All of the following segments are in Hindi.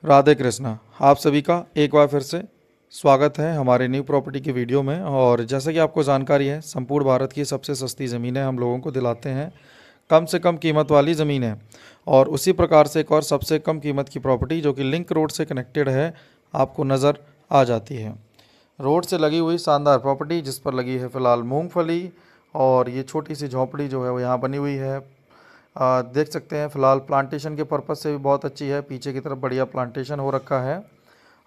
राधे कृष्णा। आप सभी का एक बार फिर से स्वागत है हमारे न्यू प्रॉपर्टी की वीडियो में। और जैसा कि आपको जानकारी है, संपूर्ण भारत की सबसे सस्ती ज़मीनें हम लोगों को दिलाते हैं, कम से कम कीमत वाली ज़मीनें। और उसी प्रकार से एक और सबसे कम कीमत की प्रॉपर्टी जो कि लिंक रोड से कनेक्टेड है, आपको नज़र आ जाती है। रोड से लगी हुई शानदार प्रॉपर्टी जिस पर लगी है फ़िलहाल मूंगफली, और ये छोटी सी झोंपड़ी जो है वो यहाँ बनी हुई है। देख सकते हैं फ़िलहाल प्लांटेशन के पर्पज़ से भी बहुत अच्छी है। पीछे की तरफ बढ़िया प्लांटेशन हो रखा है,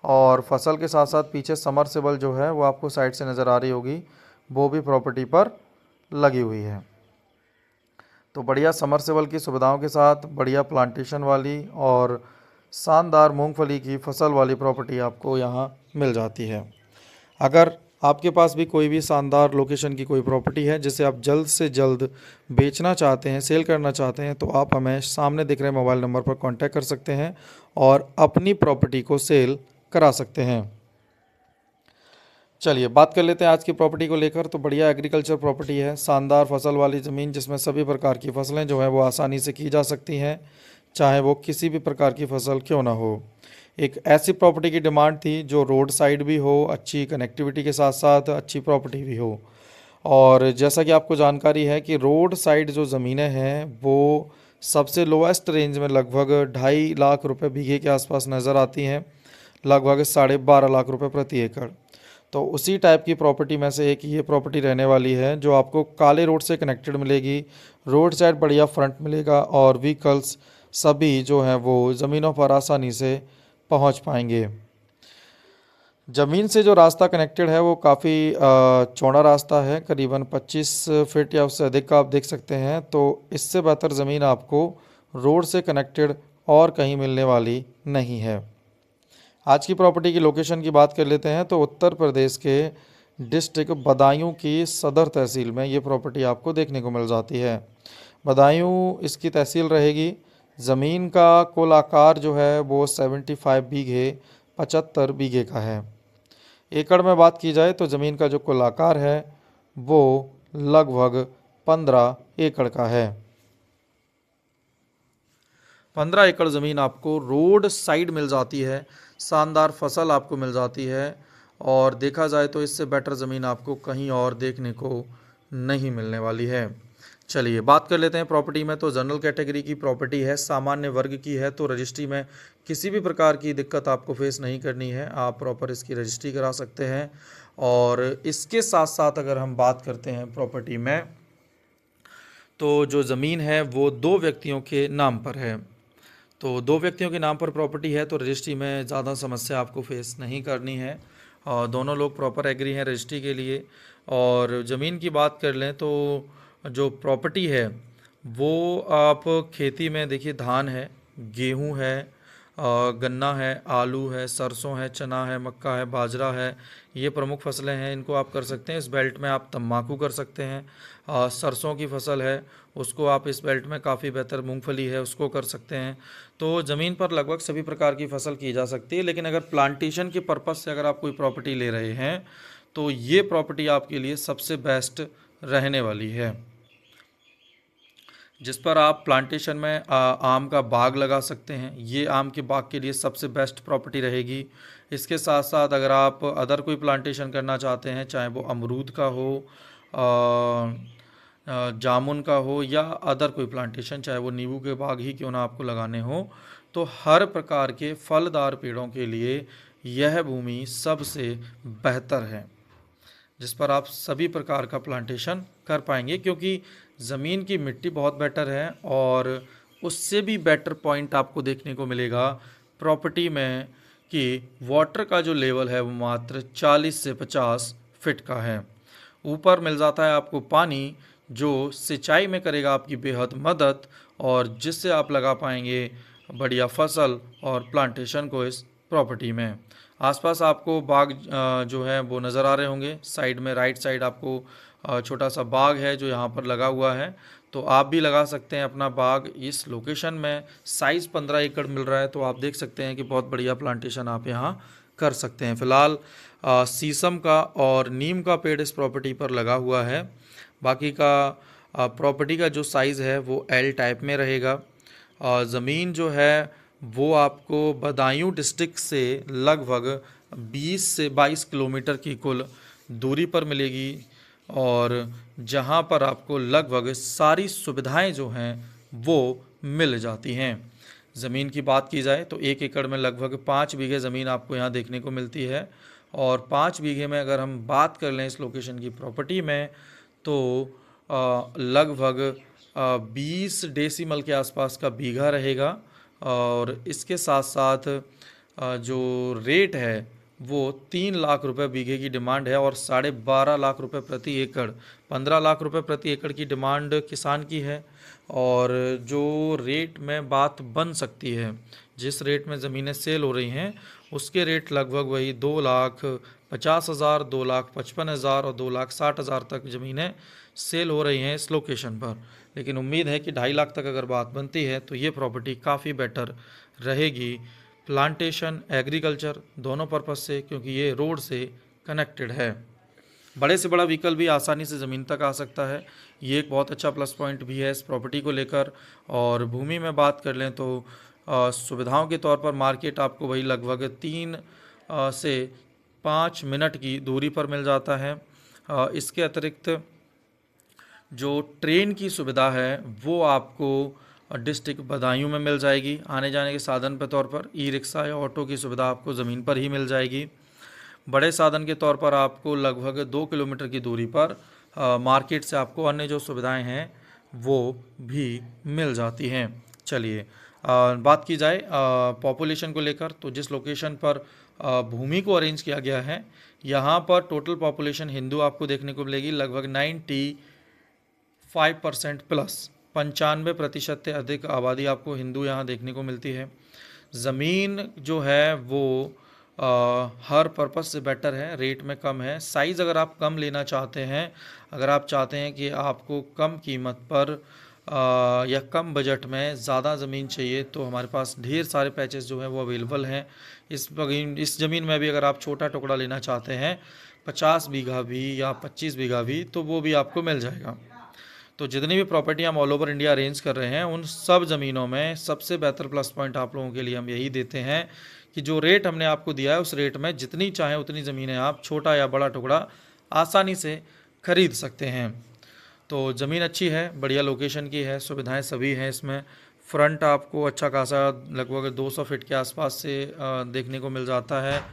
और फसल के साथ साथ पीछे समरसेबल जो है वो आपको साइड से नज़र आ रही होगी, वो भी प्रॉपर्टी पर लगी हुई है। तो बढ़िया समरसेबल की सुविधाओं के साथ बढ़िया प्लांटेशन वाली और शानदार मूंगफली की फसल वाली प्रॉपर्टी आपको यहाँ मिल जाती है। अगर आपके पास भी कोई भी शानदार लोकेशन की कोई प्रॉपर्टी है जिसे आप जल्द से जल्द बेचना चाहते हैं, सेल करना चाहते हैं, तो आप हमें सामने दिख रहे मोबाइल नंबर पर कांटेक्ट कर सकते हैं और अपनी प्रॉपर्टी को सेल करा सकते हैं। चलिए बात कर लेते हैं आज की प्रॉपर्टी को लेकर। तो बढ़िया एग्रीकल्चर प्रॉपर्टी है, शानदार फसल वाली ज़मीन जिसमें सभी प्रकार की फसलें जो हैं वो आसानी से की जा सकती हैं, चाहे वो किसी भी प्रकार की फसल क्यों ना हो। एक ऐसी प्रॉपर्टी की डिमांड थी जो रोड साइड भी हो, अच्छी कनेक्टिविटी के साथ साथ अच्छी प्रॉपर्टी भी हो। और जैसा कि आपको जानकारी है कि रोड साइड जो ज़मीनें हैं वो सबसे लोएस्ट रेंज में लगभग 2.5 लाख रुपए बीघे के आसपास नज़र आती हैं, लगभग 12.5 लाख रुपए प्रति एकड़। तो उसी टाइप की प्रॉपर्टी में से एक ये प्रॉपर्टी रहने वाली है जो आपको काले रोड से कनेक्टेड मिलेगी। रोड साइड बढ़िया फ्रंट मिलेगा और व्हीकल्स सभी जो हैं वो ज़मीनों पर आसानी से पहुंच पाएंगे। ज़मीन से जो रास्ता कनेक्टेड है वो काफ़ी चौड़ा रास्ता है, करीबन 25 फीट या उससे अधिक का आप देख सकते हैं। तो इससे बेहतर ज़मीन आपको रोड से कनेक्टेड और कहीं मिलने वाली नहीं है। आज की प्रॉपर्टी की लोकेशन की बात कर लेते हैं तो उत्तर प्रदेश के डिस्ट्रिक्ट बदायूं की सदर तहसील में ये प्रॉपर्टी आपको देखने को मिल जाती है। बदायूं इसकी तहसील रहेगी। ज़मीन का कुल आकार जो है वो 75 बीघे 75 बीघे का है। एकड़ में बात की जाए तो ज़मीन का जो कुल आकार है वो लगभग 15 एकड़ का है। 15 एकड़ ज़मीन आपको रोड साइड मिल जाती है, शानदार फसल आपको मिल जाती है, और देखा जाए तो इससे बेटर ज़मीन आपको कहीं और देखने को नहीं मिलने वाली है। चलिए बात कर लेते हैं प्रॉपर्टी में। तो जनरल कैटेगरी की प्रॉपर्टी है, सामान्य वर्ग की है, तो रजिस्ट्री में किसी भी प्रकार की दिक्कत आपको फेस नहीं करनी है, आप प्रॉपर इसकी रजिस्ट्री करा सकते हैं। और इसके साथ साथ अगर हम बात करते हैं प्रॉपर्टी में, तो जो ज़मीन है वो 2 व्यक्तियों के नाम पर है। तो 2 व्यक्तियों के नाम पर प्रॉपर्टी है तो रजिस्ट्री में ज़्यादा समस्या आपको फेस नहीं करनी है, और दोनों लोग प्रॉपर एग्री हैं रजिस्ट्री के लिए। और ज़मीन की बात कर लें तो जो प्रॉपर्टी है वो आप खेती में देखिए, धान है, गेहूं है, गन्ना है, आलू है, सरसों है, चना है, मक्का है, बाजरा है, ये प्रमुख फसलें हैं, इनको आप कर सकते हैं। इस बेल्ट में आप तम्बाकू कर सकते हैं। सरसों की फसल है, उसको आप इस बेल्ट में काफ़ी बेहतर, मूंगफली है उसको कर सकते हैं। तो ज़मीन पर लगभग सभी प्रकार की फसल की जा सकती है। लेकिन अगर प्लांटेशन के पर्पज़ से अगर आप कोई प्रॉपर्टी ले रहे हैं तो ये प्रॉपर्टी आपके लिए सबसे बेस्ट रहने वाली है, जिस पर आप प्लांटेशन में आम का बाग लगा सकते हैं। ये आम के बाग के लिए सबसे बेस्ट प्रॉपर्टी रहेगी। इसके साथ साथ अगर आप अदर कोई प्लांटेशन करना चाहते हैं, चाहे वो अमरूद का हो, जामुन का हो, या अदर कोई प्लांटेशन, चाहे वो नींबू के बाग ही क्यों ना आपको लगाने हो, तो हर प्रकार के फलदार पेड़ों के लिए यह भूमि सबसे बेहतर है, जिस पर आप सभी प्रकार का प्लांटेशन कर पाएंगे। क्योंकि ज़मीन की मिट्टी बहुत बेटर है, और उससे भी बेटर पॉइंट आपको देखने को मिलेगा प्रॉपर्टी में कि वाटर का जो लेवल है वो मात्र 40 से 50 फीट का है। ऊपर मिल जाता है आपको पानी, जो सिंचाई में करेगा आपकी बेहद मदद, और जिससे आप लगा पाएंगे बढ़िया फसल और प्लांटेशन को इस प्रॉपर्टी में। आसपास आपको बाग जो है वो नज़र आ रहे होंगे। साइड में राइट साइड आपको छोटा सा बाग है जो यहाँ पर लगा हुआ है, तो आप भी लगा सकते हैं अपना बाग। इस लोकेशन में साइज़ 15 एकड़ मिल रहा है, तो आप देख सकते हैं कि बहुत बढ़िया प्लांटेशन आप यहाँ कर सकते हैं। फ़िलहाल शीशम का और नीम का पेड़ इस प्रॉपर्टी पर लगा हुआ है। बाकी का प्रॉपर्टी का जो साइज़ है वो एल टाइप में रहेगा। ज़मीन जो है वो आपको बदायूं डिस्ट्रिक्ट से लगभग 20 से 22 किलोमीटर की कुल दूरी पर मिलेगी, और जहां पर आपको लगभग सारी सुविधाएं जो हैं वो मिल जाती हैं। ज़मीन की बात की जाए तो 1 एकड़ में लगभग 5 बीघे ज़मीन आपको यहाँ देखने को मिलती है, और 5 बीघे में अगर हम बात कर लें इस लोकेशन की प्रॉपर्टी में, तो लगभग 20 डेसिमल के आसपास का बीघा रहेगा। और इसके साथ साथ जो रेट है वो 3 लाख रुपए बीघे की डिमांड है, और 12.5 लाख रुपए प्रति एकड़, 15 लाख रुपए प्रति एकड़ की डिमांड किसान की है। और जो रेट में बात बन सकती है, जिस रेट में ज़मीनें सेल हो रही हैं, उसके रेट लगभग वही 2,50,000, 2,55,000 और 2,60,000 तक ज़मीनें सेल हो रही हैं इस लोकेशन पर। लेकिन उम्मीद है कि 2.5 लाख तक अगर बात बनती है तो ये प्रॉपर्टी काफ़ी बेटर रहेगी प्लांटेशन एग्रीकल्चर दोनों पर्पज़ से, क्योंकि ये रोड से कनेक्टेड है। बड़े से बड़ा व्हीकल भी आसानी से ज़मीन तक आ सकता है, ये एक बहुत अच्छा प्लस पॉइंट भी है इस प्रॉपर्टी को लेकर। और भूमि में बात कर लें तो सुविधाओं के तौर पर मार्केट आपको वही लगभग 3 से 5 मिनट की दूरी पर मिल जाता है। इसके अतिरिक्त जो ट्रेन की सुविधा है वो आपको डिस्ट्रिक्ट बदायूं में मिल जाएगी। आने जाने के साधन के तौर पर ई रिक्शा या ऑटो की सुविधा आपको ज़मीन पर ही मिल जाएगी। बड़े साधन के तौर पर आपको लगभग 2 किलोमीटर की दूरी पर मार्केट से आपको अन्य जो सुविधाएं हैं वो भी मिल जाती हैं। चलिए बात की जाए पॉपुलेशन को लेकर, तो जिस लोकेशन पर भूमि को अरेंज किया गया है, यहाँ पर टोटल पॉपुलेशन हिंदू आपको देखने को मिलेगी लगभग 95% प्लस, 95% से अधिक आबादी आपको हिंदू यहाँ देखने को मिलती है। ज़मीन जो है वो हर पर्पज़ से बेटर है, रेट में कम है। साइज़ अगर आप कम लेना चाहते हैं, अगर आप चाहते हैं कि आपको कम कीमत पर या कम बजट में ज़्यादा ज़मीन चाहिए, तो हमारे पास ढेर सारे पैचेस जो हैं वो अवेलेबल हैं। इस ज़मीन में भी अगर आप छोटा टुकड़ा लेना चाहते हैं, 50 बीघा भी या 25 बीघा भी, तो वो भी आपको मिल जाएगा। तो जितनी भी प्रॉपर्टी हम ऑल ओवर इंडिया अरेंज कर रहे हैं, उन सब ज़मीनों में सबसे बेहतर प्लस पॉइंट आप लोगों के लिए हम यही देते हैं कि जो रेट हमने आपको दिया है उस रेट में जितनी चाहें उतनी ज़मीनें आप छोटा या बड़ा टुकड़ा आसानी से खरीद सकते हैं। तो ज़मीन अच्छी है, बढ़िया लोकेशन की है, सुविधाएं सभी हैं इसमें। फ्रंट आपको अच्छा खासा लगभग 200 फीट के आसपास से देखने को मिल जाता है।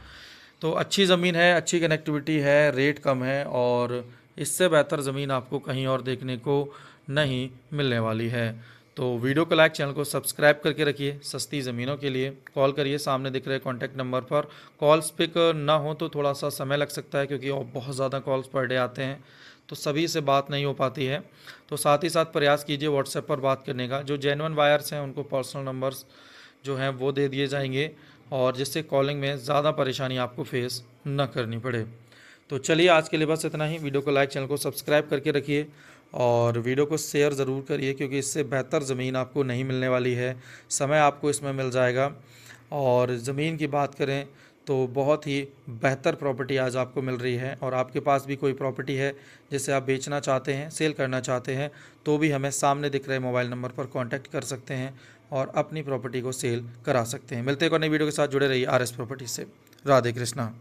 तो अच्छी ज़मीन है, अच्छी कनेक्टिविटी है, रेट कम है, और इससे बेहतर ज़मीन आपको कहीं और देखने को नहीं मिलने वाली है। तो वीडियो को लाइक, चैनल को सब्सक्राइब करके रखिए। सस्ती ज़मीनों के लिए कॉल करिए सामने दिख रहे कॉन्टैक्ट नंबर पर। कॉल्स पिक ना हो तो थोड़ा सा समय लग सकता है, क्योंकि बहुत ज़्यादा कॉल्स पर डे आते हैं, तो सभी से बात नहीं हो पाती है। तो साथ ही साथ प्रयास कीजिए व्हाट्सएप पर बात करने का। जो जेन्युइन बायर्स हैं उनको पर्सनल नंबर्स जो हैं वो दे दिए जाएंगे, और जिससे कॉलिंग में ज़्यादा परेशानी आपको फेस न करनी पड़े। तो चलिए आज के लिए बस इतना ही। वीडियो को लाइक, चैनल को सब्सक्राइब करके रखिए, और वीडियो को शेयर ज़रूर करिए, क्योंकि इससे बेहतर ज़मीन आपको नहीं मिलने वाली है। समय आपको इसमें मिल जाएगा। और ज़मीन की बात करें तो बहुत ही बेहतर प्रॉपर्टी आज आपको मिल रही है। और आपके पास भी कोई प्रॉपर्टी है जिसे आप बेचना चाहते हैं, सेल करना चाहते हैं, तो भी हमें सामने दिख रहे मोबाइल नंबर पर कांटेक्ट कर सकते हैं और अपनी प्रॉपर्टी को सेल करा सकते हैं। मिलते हैं एक और नई वीडियो के साथ। जुड़े रहिए RS प्रॉपर्टी से। राधे कृष्णा।